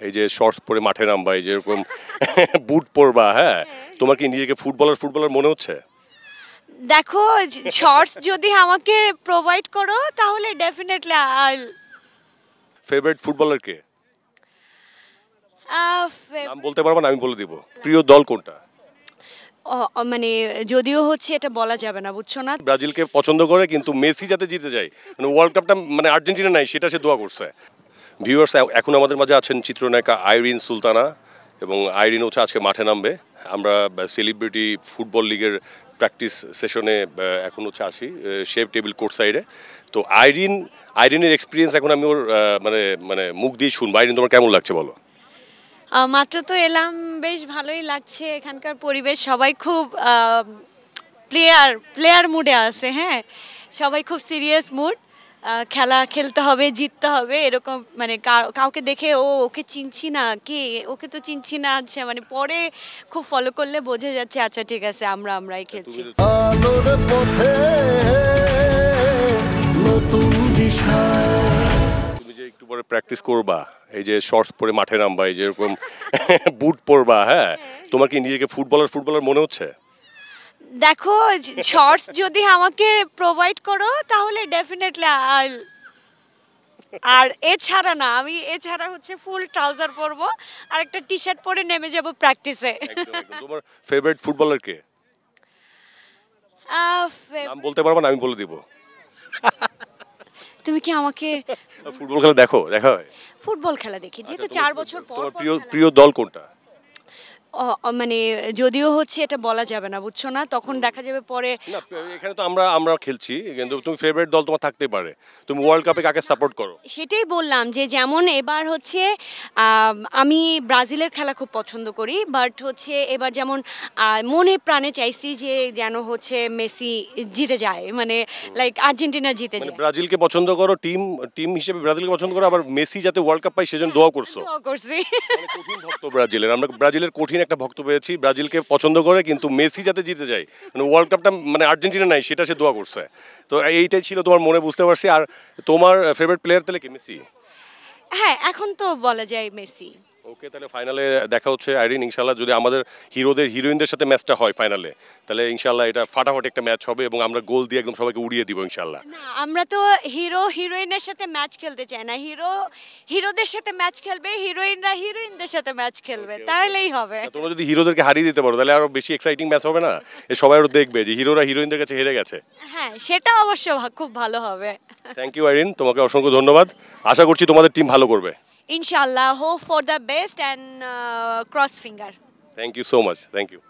এই যে শর্টস পরে মাঠে নামবা, এই যেরকম বুট পরবা, হ্যাঁ, তোমার কি নিজেকে ফুটবলার মনে হচ্ছে? দেখো, শর্টস যদি আমাকে প্রোভাইড করো তাহলে ডেফিনেটলি ফেভারিট ফুটবলার কে? নাম বলতে পারবা না? আমি বলে দিব। প্রিয় দল কোনটা? মানে যদিও হচ্ছে এটা বলা যাবে না, বুঝছো না। ব্রাজিলকে পছন্দ করে কিন্তু মেসি যাতে জিতে যায়, মানে ওয়ার্ল্ড কাপটা মানে আর্জেন্টিনা নাই সেটা সে দোয়া করছে। ভিউয়ার্স, এখন আমাদের মাঝে আছেন চিত্রনায়িকা আইরিন সুলতানা, এবং আইরিন হচ্ছে আজকে মাঠে নামবে। আমরা সেলিব্রিটি ফুটবল লিগের প্র্যাকটিস সেশনে এখন হচ্ছে আসি শেপ টেবিল কোর্ট সাইডে। তো আইরিনের এক্সপিরিয়েন্স এখন আমি ওর মানে মানে মুখ দিয়ে শুনবো। আইরিন, তোমার কেমন লাগছে বলো? মাত্র তো এলাম, বেশ ভালোই লাগছে। এখানকার পরিবেশ, সবাই খুব প্লেয়ার মুডে আছে। হ্যাঁ, সবাই খুব সিরিয়াস মুড। খেলা খেলতে হবে, জিততে হবে, এরকম। মানে কাউকে দেখে ওকে চিনছি না, কি ওকে তো চিনছি না, আচ্ছা মানে পরে খুব ফলো করলে বোঝা যাচ্ছে আচ্ছা ঠিক আছে আমরাই খেলছি। তুমি যে একটু পরে প্র্যাকটিস করবা, এই যে শর্টস পরে মাঠে নামবা, এই যেরকম বুট পরবা, হ্যাঁ, তোমার কি নিজেকে ফুটবলার মনে হচ্ছে? দেখো, শর্টস যদি আমাকে প্রোভাইড করো তাহলে ডেফিনেটলি আর এছাড়া হচ্ছে ফুল ট্রাউজার পরবো আর একটা টি শার্ট পরে নেমে যাব প্র্যাকটিসে। তোমার ফেভারিট ফুটবলার কে? নাম বলতে পারবা না? আমি বলে দিব। তুমি কি আমাকে ফুটবল খেলা দেখা হয়? ফুটবল খেলা দেখি, যেহেতু 4 বছর পর তোমার প্রিয় দল কোনটা? মানে যদিও হচ্ছে এটা বলা যাবে না, বুঝছো না, তখন দেখা যাবে পরে। না, এখানে তো আমরা খেলছি, কিন্তু তুমি ফেভারিট দল তোমার থাকতে পারে। তুমি ওয়ার্ল্ড কাপে কাকে সাপোর্ট করো? সেটাই বললাম যে যেমন এবার হচ্ছে আমি ব্রাজিলের খেলা খুব পছন্দ করি, বাট হচ্ছে এবার যেমন মনে প্রাণে চাইছি যে যেন হচ্ছে মেসি জিতে যায়, মানে লাইক আর্জেন্টিনা জিতে যায়। ব্রাজিলকে পছন্দ করো, টিম হিসেবে ব্রাজিলকে পছন্দ করো, আবার মেসি যাতে ওয়ার্ল্ড কাপ পায় সেজন্য দোয়া করছো। দোয়া করছি। কঠিন ভক্ত ব্রাজিলের, আমরা ব্রাজিলের কঠিন একটা ভক্ত পেয়েছি। ব্রাজিলকে পছন্দ করে কিন্তু মেসি যাতে জিতে যায়, মানে ওয়ার্ল্ড কাপটা মানে আর্জেন্টিনা নাই সেটা সে দোয়া করছে। তো এইটাই ছিল তোমার মনে, বুঝতে পারছি। আর তোমার ফেভারিট প্লেয়ার তাহলে কি মেসি? হ্যাঁ, এখন তো বলা যায় মেসি। ওকে, তাহলে ফাইনালে দেখা হচ্ছে আইরিন, ইনশাল্লাহ। যদি আমাদের হিরোইনদের সাথে ম্যাচটা হয় ফাইনালে, তাহলে ইনশাল্লাহ এটা ফাটাফাটি একটা ম্যাচ হবে এবং আমরা গোল দিয়ে একদম সবাইকে উড়িয়ে দিব ইনশাল্লাহ। না, আমরা তো হিরোইনের সাথে ম্যাচ খেলতে চাই না। হিরোদের সাথে ম্যাচ খেলবে, হিরোইনরা হিরোইনদের সাথে ম্যাচ খেলবে, তাহলেই হবে। তোমরা যদি হিরোদেরকে হারিয়ে দিতে পারো তাহলে আরো বেশি এক্সাইটিং ম্যাচ হবে না? সবাই আরো দেখবে যে হিরোরা হিরোইনদের কাছে হেরে গেছে। হ্যাঁ, সেটা অবশ্য খুব ভালো হবে। থ্যাংক ইউ আইরিন, তোমাকে অসংখ্য ধন্যবাদ। আশা করছি তোমাদের টিম ভালো করবে। ইনশাআল্লাহ, hope for the best and cross finger. Thank you so much, thank you.